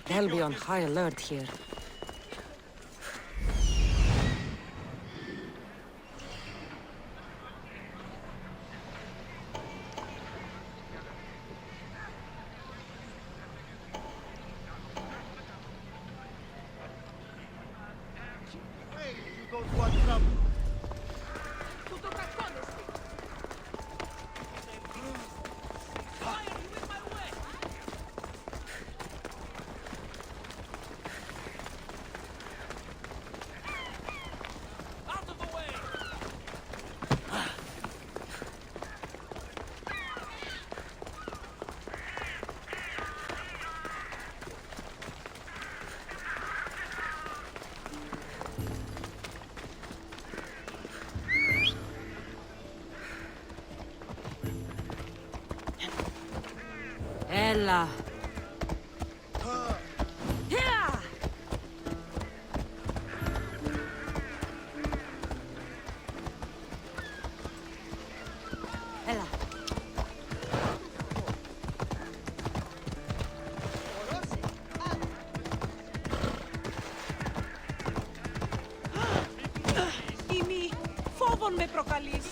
They'll be on high alert here. Ella. Ella. Ήμι, φόβον με προκαλείς.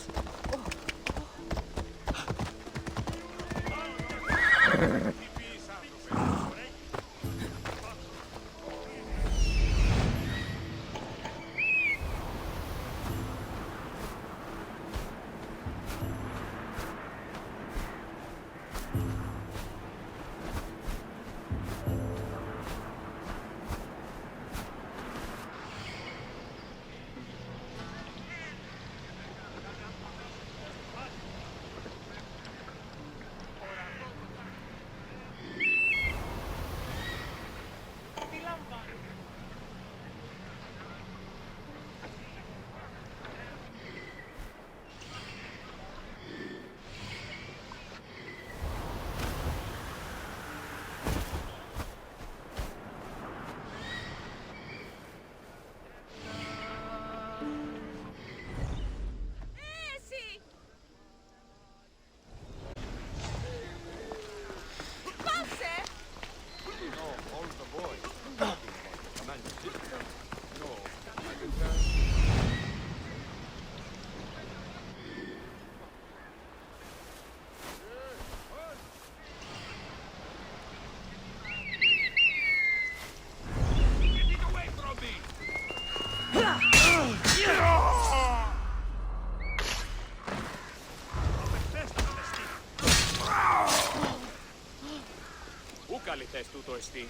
Πού καλυθές τούτο εστί?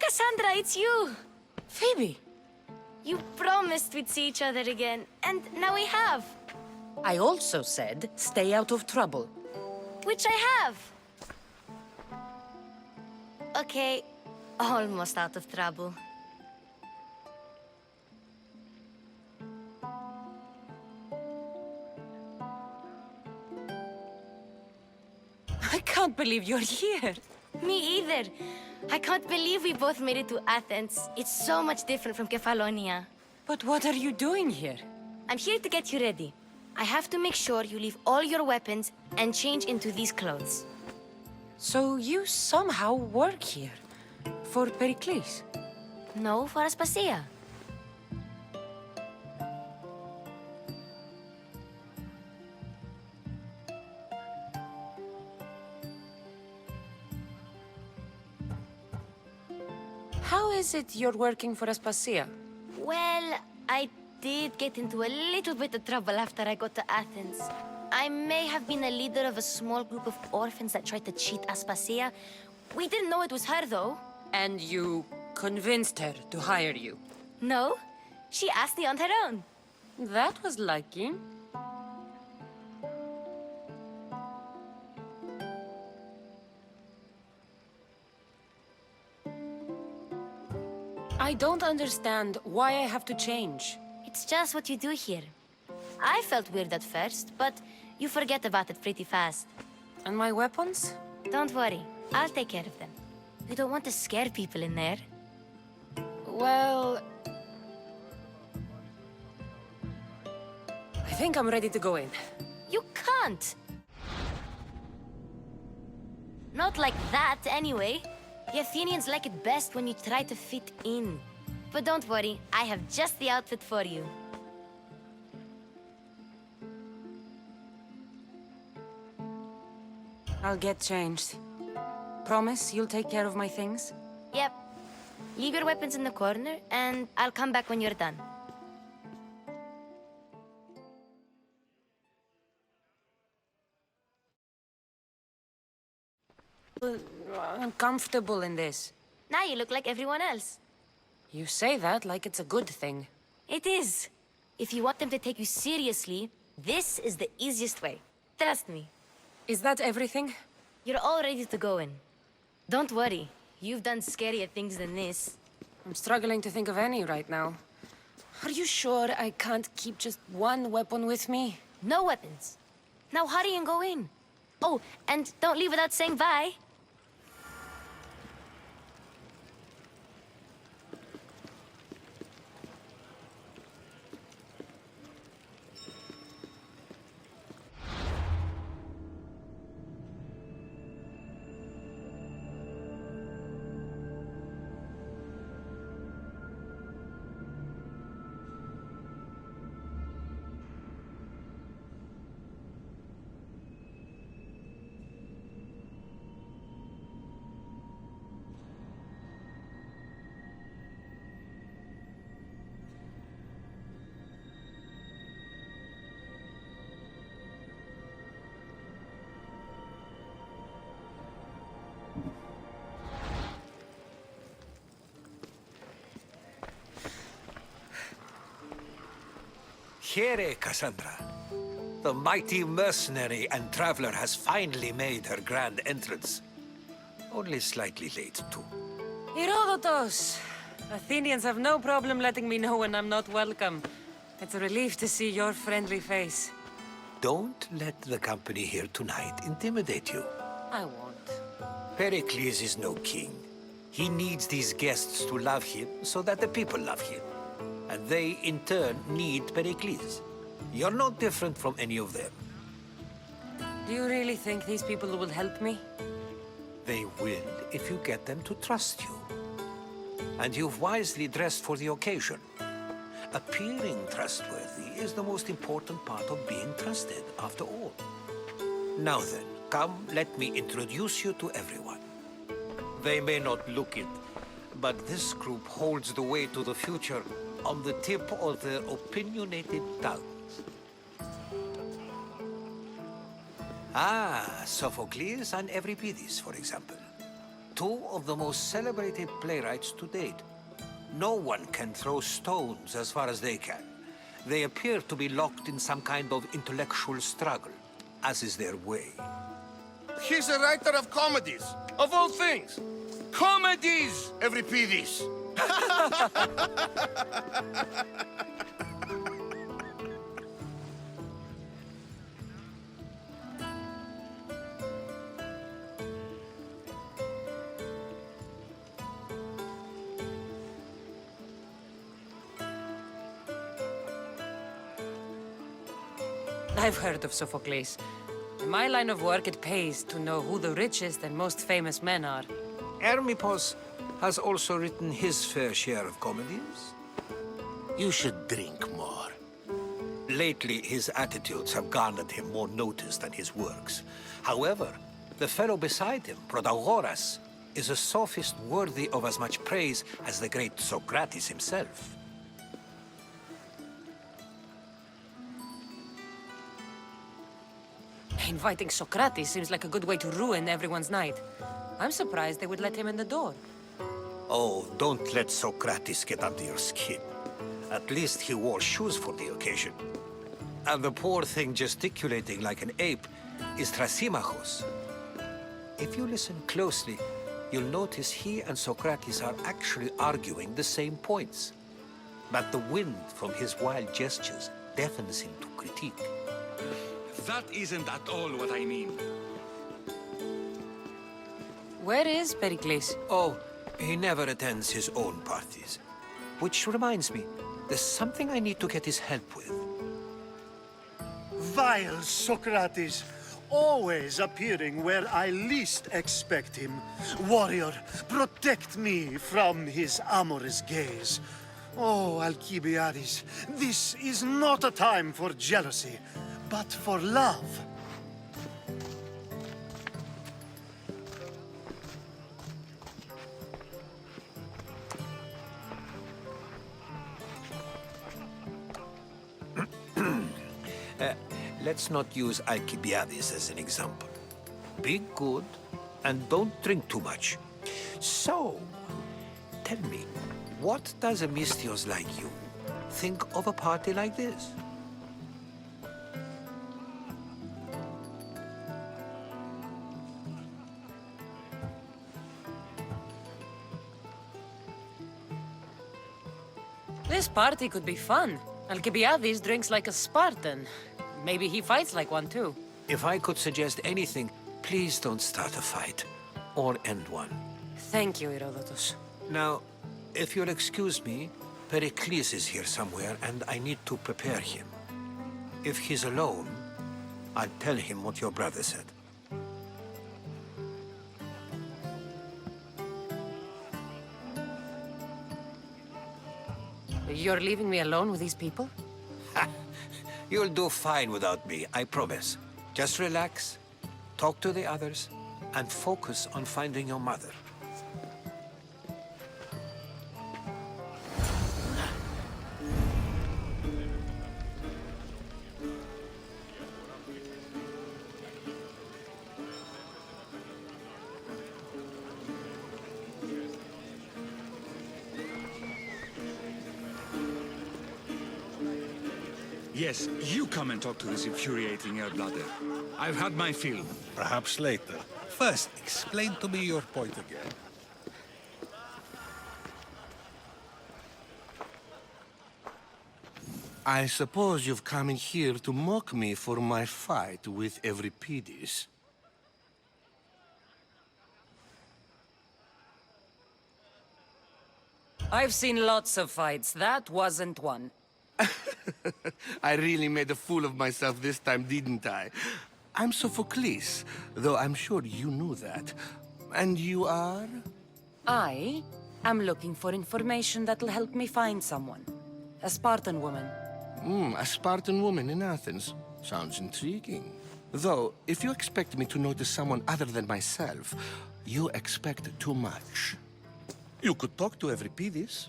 Cassandra, it's you! Phoebe! You promised we'd see each other again, and now we have. I also said stay out of trouble. Which I have. Okay, almost out of trouble. I can't believe you're here. Me either. I can't believe we both made it to Athens. It's so much different from Kefalonia. But what are you doing here? I'm here to get you ready. I have to make sure you leave all your weapons and change into these clothes. So you somehow work here? For Pericles? No, for Aspasia. How is it you're working for Aspasia? Well, I did get into a little bit of trouble after I got to Athens. I may have been a leader of a small group of orphans that tried to cheat Aspasia. We didn't know it was her, though. And you convinced her to hire you? No, she asked me on her own. That was lucky. don't understand why I have to change. It's just what you do here. I felt weird at first, but you forget about it pretty fast. And my weapons? Don't worry, I'll take care of them. We don't want to scare people in there. Well... I think I'm ready to go in. You can't! Not like that, anyway. The Athenians like it best when you try to fit in. But don't worry, I have just the outfit for you. I'll get changed. Promise you'll take care of my things? Yep. Leave your weapons in the corner, and I'll come back when you're done. I'm comfortable in this. Now you look like everyone else. You say that like it's a good thing. It is. If you want them to take you seriously, this is the easiest way. Trust me. Is that everything? You're all ready to go in. Don't worry. You've done scarier things than this. I'm struggling to think of any right now. Are you sure I can't keep just one weapon with me? No weapons. Now hurry and go in. Oh, and don't leave without saying bye. Here, Cassandra. The mighty mercenary and traveler has finally made her grand entrance. Only slightly late, too. Herodotos! Athenians have no problem letting me know when I'm not welcome. It's a relief to see your friendly face. Don't let the company here tonight intimidate you. I won't. Pericles is no king. He needs these guests to love him so that the people love him. And they, in turn, need Pericles. You're no different from any of them. Do you really think these people will help me? They will if you get them to trust you. And you've wisely dressed for the occasion. Appearing trustworthy is the most important part of being trusted, after all. Now then, come, let me introduce you to everyone. They may not look it, but this group holds the way to the future on the tip of their opinionated tongues. Sophocles and Euripides, for example. Two of the most celebrated playwrights to date. No one can throw stones as far as they can. They appear to be locked in some kind of intellectual struggle, as is their way. He's a writer of comedies, of all things. Comedies, Euripides. I've heard of Sophocles. In my line of work, it pays to know who the richest and most famous men are. Hermippos has also written his fair share of comedies. You should drink more. Lately, his attitudes have garnered him more notice than his works. However, the fellow beside him, Protagoras, is a sophist worthy of as much praise as the great Socrates himself. Inviting Socrates seems like a good way to ruin everyone's night. I'm surprised they would let him in the door. Oh, don't let Socrates get under your skin. At least he wore shoes for the occasion. And the poor thing gesticulating like an ape is Thrasymachos. If you listen closely, you'll notice he and Socrates are actually arguing the same points. But the wind from his wild gestures deafens him to critique. That isn't at all what I mean. Where is Pericles? Oh, he never attends his own parties. Which reminds me, there's something I need to get his help with. Vile Socrates, always appearing where I least expect him. Warrior, protect me from his amorous gaze. Oh, Alcibiades, this is not a time for jealousy, but for love. Let's not use Alcibiades as an example. Be good and don't drink too much. So, tell me, what does a Mystios like you think of a party like this? This party could be fun. Alcibiades drinks like a Spartan. Maybe he fights like one too. If I could suggest anything, please don't start a fight or end one. Thank you, Herodotus. Now, if you'll excuse me, Pericles is here somewhere and I need to prepare him. If he's alone, I'll tell him what your brother said. You're leaving me alone with these people? You'll do fine without me, I promise. Just relax, talk to the others, and focus on finding your mother. Yes, you come and talk to this infuriating air-bladder. I've had my fill. Perhaps later. First, explain to me your point again. I suppose you've come in here to mock me for my fight with Euripides. I've seen lots of fights. That wasn't one. I really made a fool of myself this time, didn't I? I'm Sophocles, though I'm sure you knew that. And you are? I am looking for information that'll help me find someone. A Spartan woman. A Spartan woman in Athens. Sounds intriguing. Though, if you expect me to notice someone other than myself, you expect too much. You could talk to Euripides.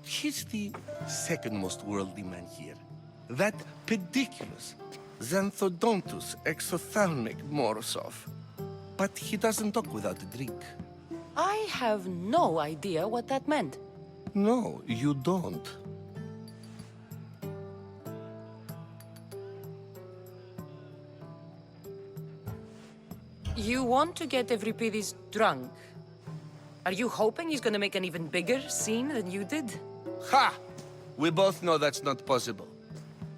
He's the second most worldly man here. That pediculous, xanthodontus exophthalmic Morosov. But he doesn't talk without a drink. I have no idea what that meant. No, you don't. You want to get Euripides drunk? Are you hoping he's gonna make an even bigger scene than you did? Ha! We both know that's not possible.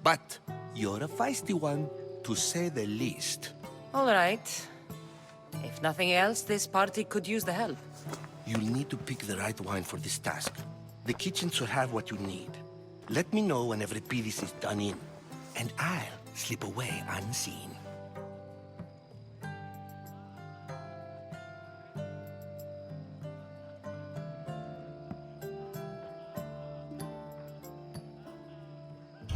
But you're a feisty one, to say the least. All right. If nothing else, this party could use the help. You'll need to pick the right wine for this task. The kitchen should have what you need. Let me know when Euripides is done in, and I'll slip away unseen.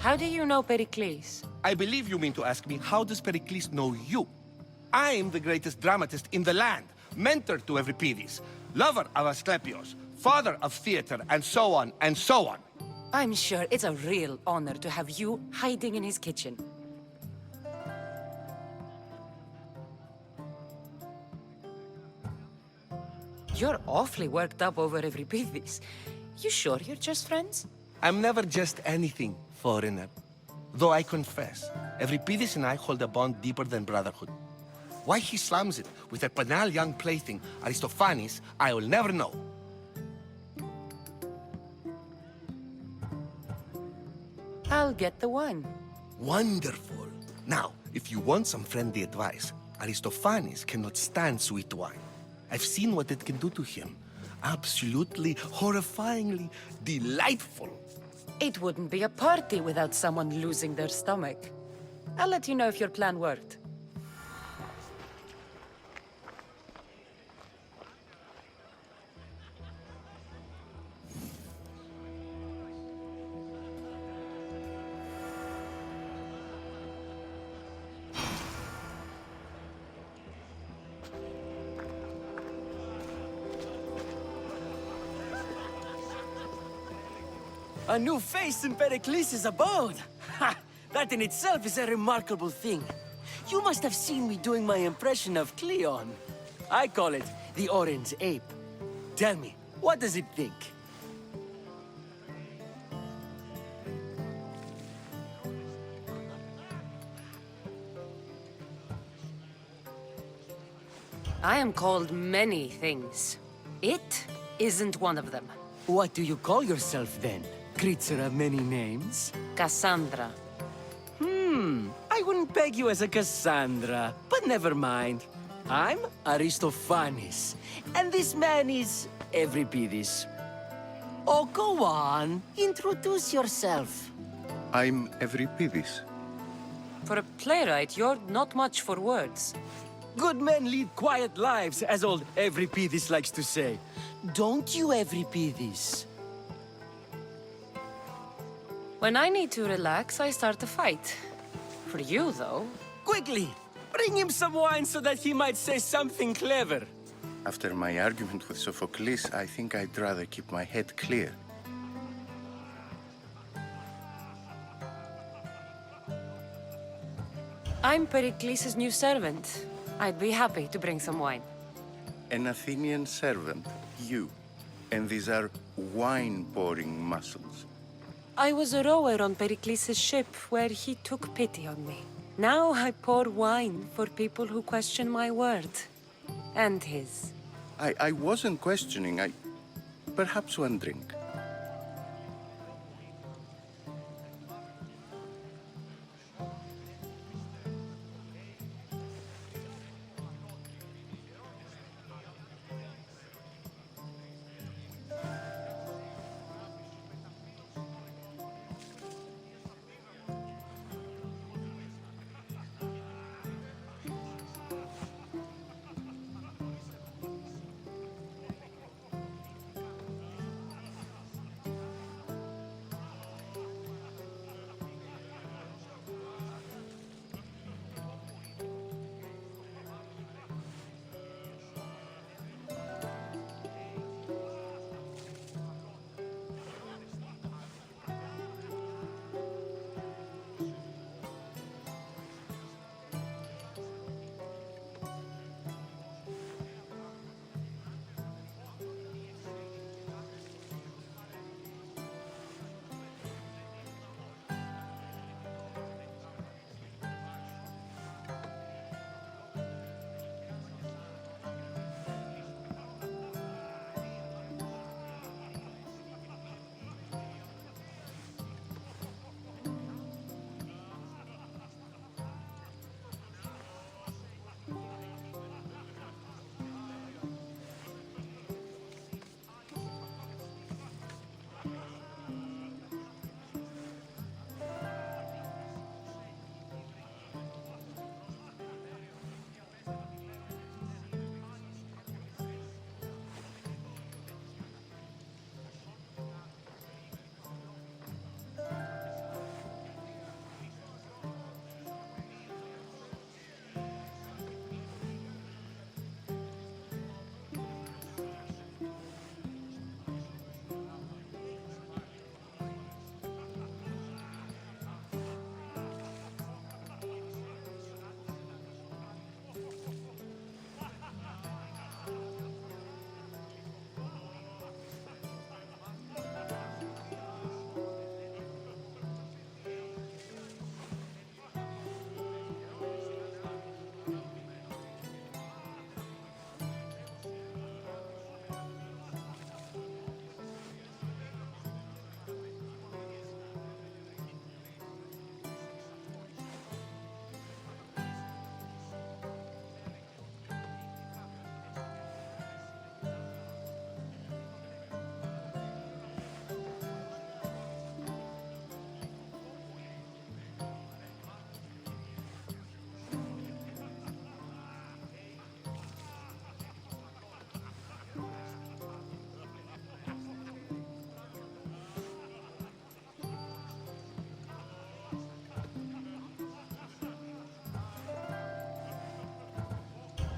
How do you know Pericles? I believe you mean to ask me, how does Pericles know you? I'm the greatest dramatist in the land, mentor to Euripides, lover of Asclepios, father of theater, and so on, and so on. I'm sure it's a real honor to have you hiding in his kitchen. You're awfully worked up over Euripides. You sure you're just friends? I'm never just anything, foreigner. Though I confess, Euripides and I hold a bond deeper than brotherhood. Why he slams it with a banal young plaything, Aristophanes, I will never know. I'll get the wine. Wonderful. Now, if you want some friendly advice, Aristophanes cannot stand sweet wine. I've seen what it can do to him. Absolutely, horrifyingly delightful. It wouldn't be a party without someone losing their stomach. I'll let you know if your plan worked. A new face in Pericles' abode! Ha! That in itself is a remarkable thing. You must have seen me doing my impression of Cleon. I call it the Orange Ape. Tell me, what does it think? I am called many things. It isn't one of them. What do you call yourself then? Creature of many names? Cassandra. I wouldn't peg you as a Cassandra, but never mind. I'm Aristophanes, and this man is Euripides. Oh, go on. Introduce yourself. I'm Euripides. For a playwright, you're not much for words. Good men lead quiet lives, as old Euripides likes to say. Don't you, Euripides? When I need to relax, I start a fight. For you, though... Quickly! Bring him some wine so that he might say something clever. After my argument with Sophocles, I think I'd rather keep my head clear. I'm Pericles' new servant. I'd be happy to bring some wine. An Athenian servant, you. And these are wine-pouring muscles. I was a rower on Pericles' ship where he took pity on me. Now I pour wine for people who question my word. And his. I wasn't questioning, perhaps one drink.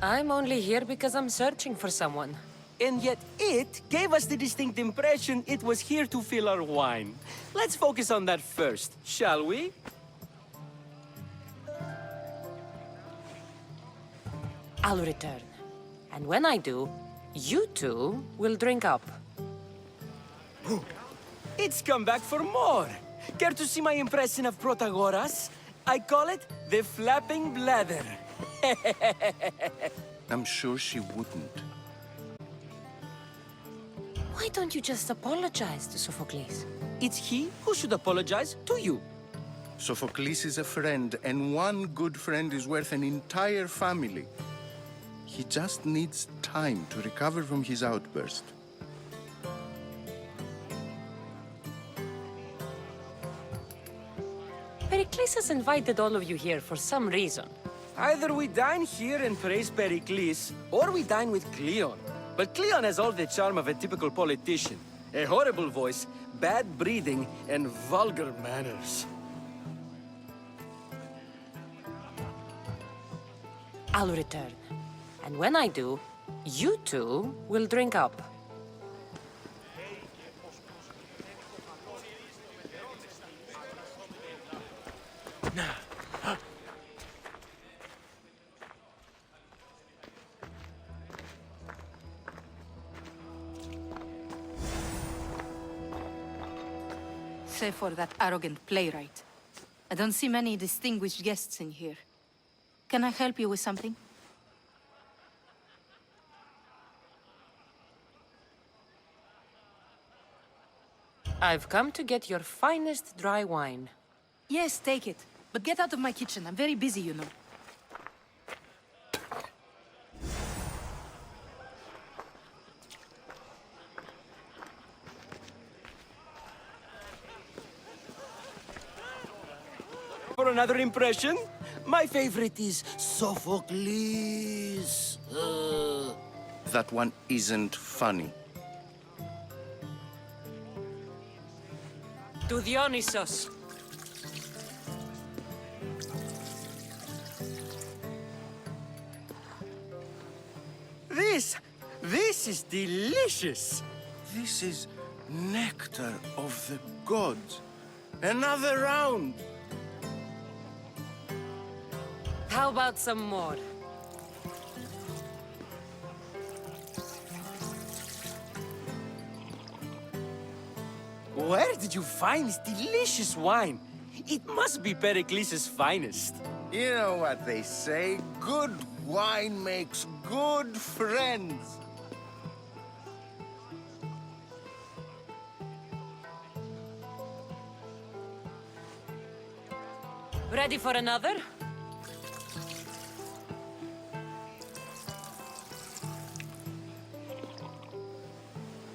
I'm only here because I'm searching for someone. And yet it gave us the distinct impression it was here to fill our wine. Let's focus on that first, shall we? I'll return. And when I do, you two will drink up. It's come back for more. Care to see my impression of Protagoras? I call it the flapping bladder. I'm sure she wouldn't. Why don't you just apologize to Sophocles? It's he who should apologize to you. Sophocles is a friend, and one good friend is worth an entire family. He just needs time to recover from his outburst. Pericles has invited all of you here for some reason. Either we dine here and praise Pericles, or we dine with Cleon. But Cleon has all the charm of a typical politician. A horrible voice, bad breeding, and vulgar manners. I'll return. And when I do, you two will drink up. Save for that arrogant playwright. I don't see many distinguished guests in here. Can I help you with something? I've come to get your finest dry wine. Yes, take it. But get out of my kitchen. I'm very busy, you know. For another impression, my favorite is Sophocles. That one isn't funny. To Dionysos. This is delicious. This is nectar of the gods. Another round. How about some more? Where did you find this delicious wine? It must be Pericles' finest. You know what they say, good wine makes good friends. Ready for another?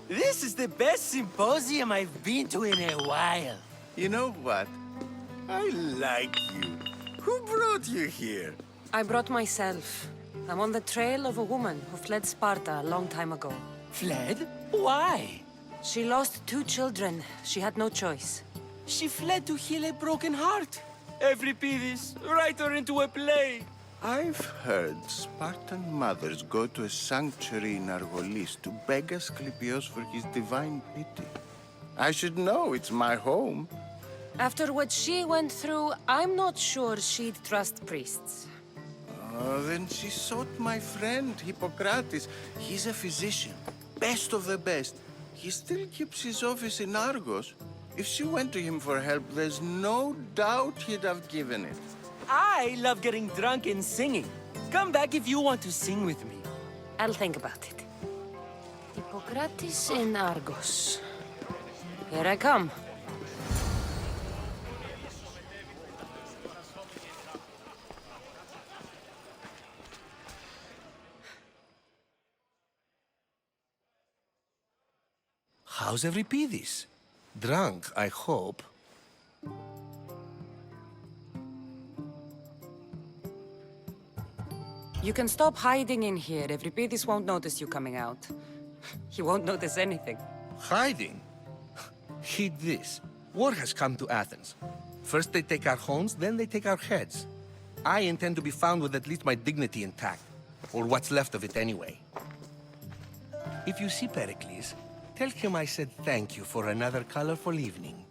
This is the best symposium I've been to in a while. You know what? I like you. Who brought you here? I brought myself. I'm on the trail of a woman who fled Sparta a long time ago. Fled? Why? She lost 2 children. She had no choice. She fled to heal a broken heart. Euripides, write her into a play. I've heard Spartan mothers go to a sanctuary in Argolis to beg Asclepios for his divine pity. I should know, it's my home. After what she went through, I'm not sure she'd trust priests. Oh, then she sought my friend, Hippocrates. He's a physician, best of the best. He still keeps his office in Argos. If she went to him for help, there's no doubt he'd have given it. I love getting drunk and singing. Come back if you want to sing with me. I'll think about it. Hippocrates in Argos. Here I come. How's Euripides? Drunk, I hope. You can stop hiding in here. Euripides won't notice you coming out. He won't notice anything. Hiding? Heed this. War has come to Athens. First they take our homes, then they take our heads. I intend to be found with at least my dignity intact. Or what's left of it anyway. If you see Pericles, tell him I said thank you for another colorful evening.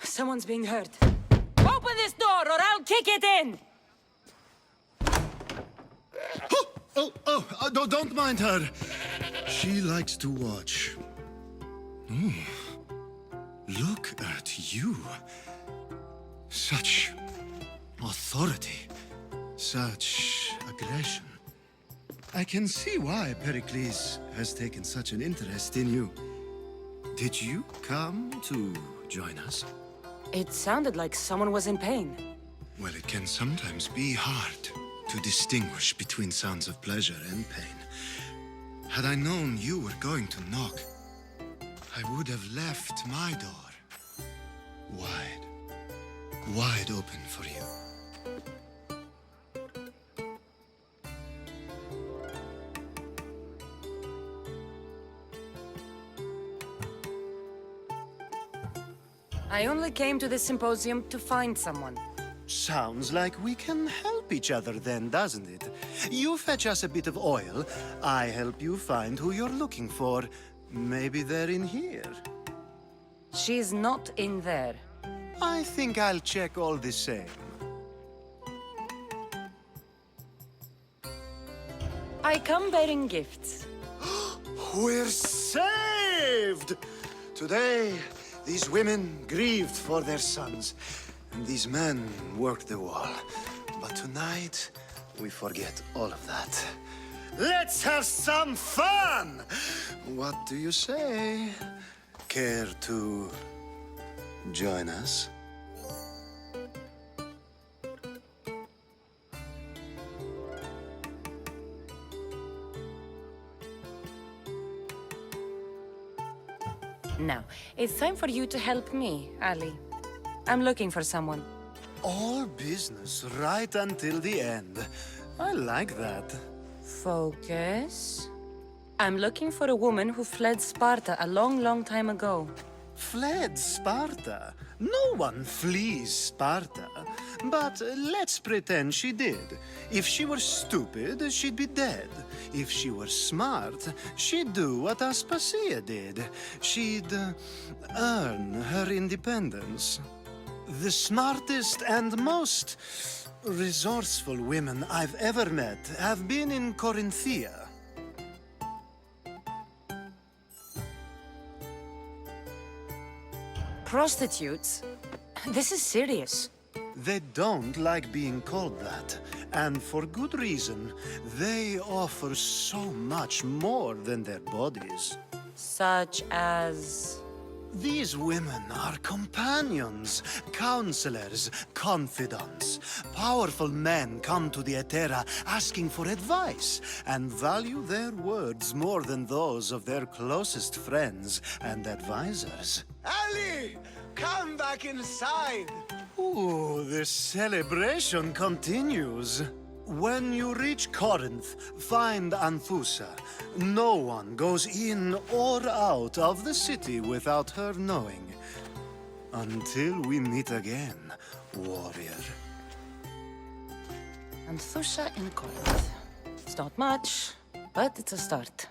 Someone's being hurt. Open this door or I'll kick it in! Don't mind her. She likes to watch. Look at you. Such authority. Such aggression. I can see why Pericles has taken such an interest in you. Did you come to join us? It sounded like someone was in pain. Well, it can sometimes be hard to distinguish between sounds of pleasure and pain. Had I known you were going to knock, I would have left my door wide open for you. I only came to the symposium to find someone. Sounds like we can help each other then, doesn't it? You fetch us a bit of oil, I help you find who you're looking for. Maybe they're in here. She's not in there. I think I'll check all the same. I come bearing gifts. We're saved! Today, these women grieved for their sons, and these men worked the wall. But tonight, we forget all of that. Let's have some fun! What do you say? Care to join us? Now, it's time for you to help me, Ali. I'm looking for someone. All business right until the end. I like that. Focus. I'm looking for a woman who fled Sparta a long, long time ago. Fled Sparta? No one flees Sparta. But let's pretend she did. If she were stupid, she'd be dead. If she were smart, she'd do what Aspasia did. She'd earn her independence. The smartest and most resourceful women I've ever met have been in Corinthia. Prostitutes? This is serious. They don't like being called that, and for good reason. They offer so much more than their bodies. Such as... These women are companions, counselors, confidants. Powerful men come to the Etera asking for advice and value their words more than those of their closest friends and advisors. Ali! Come back inside! Ooh, the celebration continues. When you reach Corinth, find Anthusa. No one goes in or out of the city without her knowing. Until we meet again, warrior. Anthusa in Corinth. It's not much, but it's a start.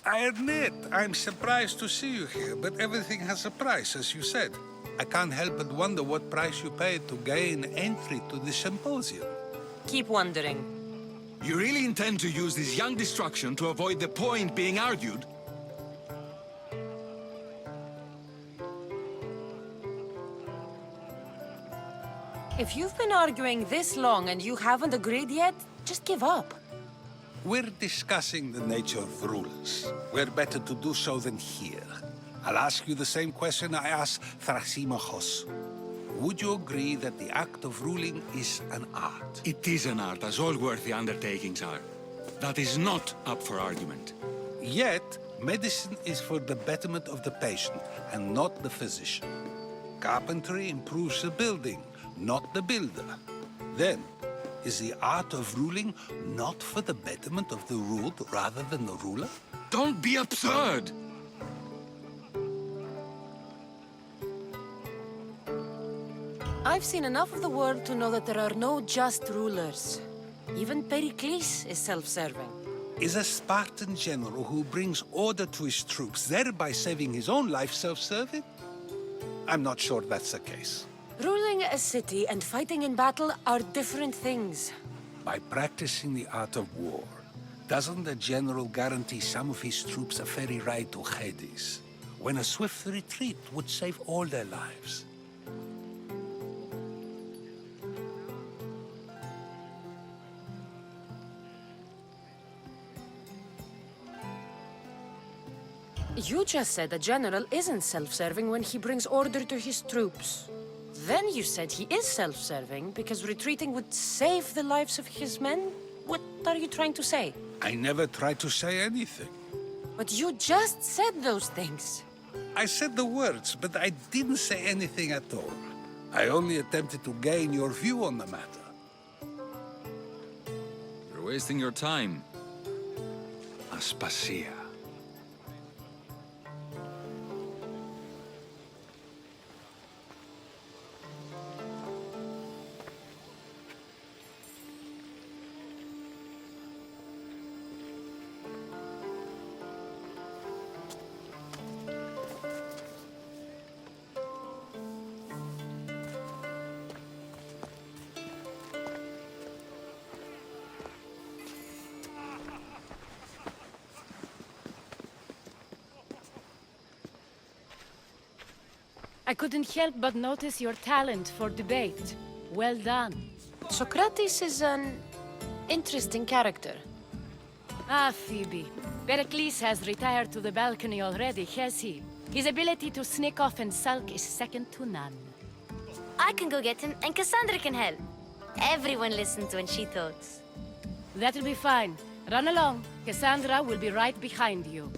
I admit, I'm surprised to see you here, but everything has a price, as you said. I can't help but wonder what price you paid to gain entry to the symposium. Keep wondering. You really intend to use this young destruction to avoid the point being argued? If you've been arguing this long and you haven't agreed yet, just give up. We're discussing the nature of rulers. Where better to do so than here? I'll ask you the same question I asked Thrasymachos. Would you agree that the act of ruling is an art? It is an art, as all worthy undertakings are. That is not up for argument. Yet, medicine is for the betterment of the patient, and not the physician. Carpentry improves the building, not the builder. Then, is the art of ruling not for the betterment of the ruled rather than the ruler? Don't be absurd! I've seen enough of the world to know that there are no just rulers. Even Pericles is self-serving. Is a Spartan general who brings order to his troops, thereby saving his own life, self-serving? I'm not sure that's the case. Ruling a city and fighting in battle are different things. By practicing the art of war, doesn't the general guarantee some of his troops a ferry ride to Hades, when a swift retreat would save all their lives? You just said a general isn't self-serving when he brings order to his troops. Then you said he is self-serving because retreating would save the lives of his men? What are you trying to say? I never tried to say anything. But you just said those things. I said the words, but I didn't say anything at all. I only attempted to gain your view on the matter. You're wasting your time. Aspasia. I couldn't help but notice your talent for debate. Well done. Socrates is an interesting character. Ah, Phoebe. Pericles has retired to the balcony already, has he? His ability to sneak off and sulk is second to none. I can go get him, and Cassandra can help. Everyone listens when she talks. That'll be fine. Run along. Cassandra will be right behind you.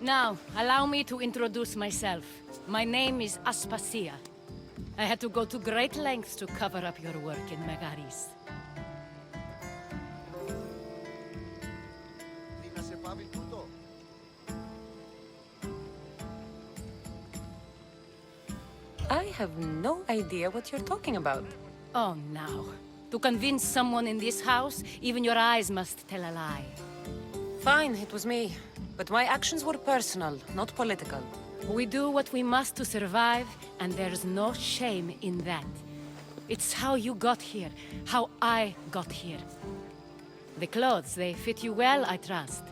Now, allow me to introduce myself. My name is Aspasia. I had to go to great lengths to cover up your work in Megaris. I have no idea what you're talking about. Oh, now. To convince someone in this house, even your eyes must tell a lie. Fine, it was me. But my actions were personal, not political. We do what we must to survive, and there's no shame in that. It's how you got here, how I got here. The clothes, they fit you well, I trust.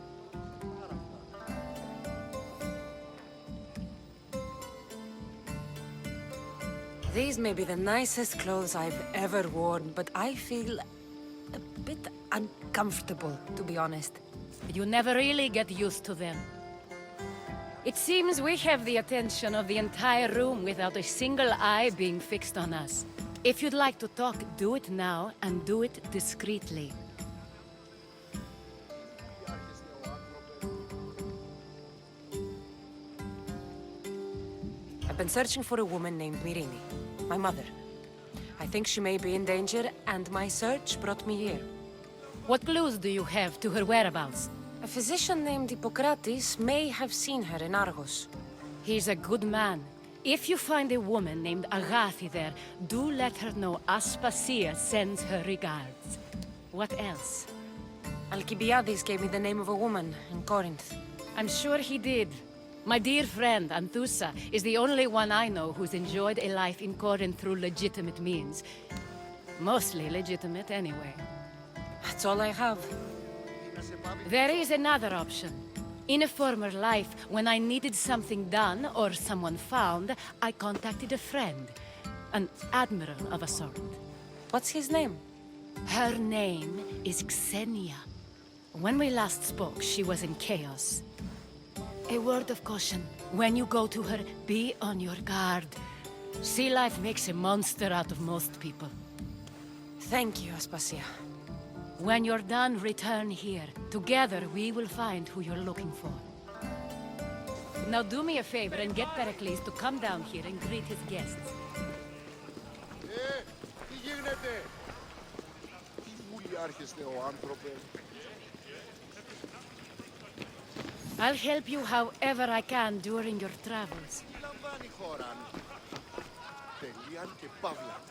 These may be the nicest clothes I've ever worn, but I feel a bit uncomfortable, to be honest. You never really get used to them. It seems we have the attention of the entire room without a single eye being fixed on us. If you'd like to talk, do it now, and do it discreetly. I've been searching for a woman named Myrine, my mother. I think she may be in danger, and my search brought me here. What clues do you have to her whereabouts? A physician named Hippocrates may have seen her in Argos. He's a good man. If you find a woman named Agathi there, do let her know Aspasia sends her regards. What else? Alcibiades gave me the name of a woman in Corinth. I'm sure he did. My dear friend, Anthusa, is the only one I know who's enjoyed a life in Corinth through legitimate means. Mostly legitimate, anyway. That's all I have. There is another option. In a former life, when I needed something done or someone found, I contacted a friend. An admiral of a sort. What's his name? Her name is Xenia. When we last spoke, she was in chaos. A word of caution. When you go to her, be on your guard. Sea life makes a monster out of most people. Thank you, Aspasia. When you're done, return here. Together, we will find who you're looking for. Now do me a favor and get Pericles to come down here and greet his guests. Τι γίνεται? Τι βουλιάρχεστε ο άνθρωπε? I'll help you however I can during your travels. Τι λαμβάνει η χώρα? Τελείαν και παύλα.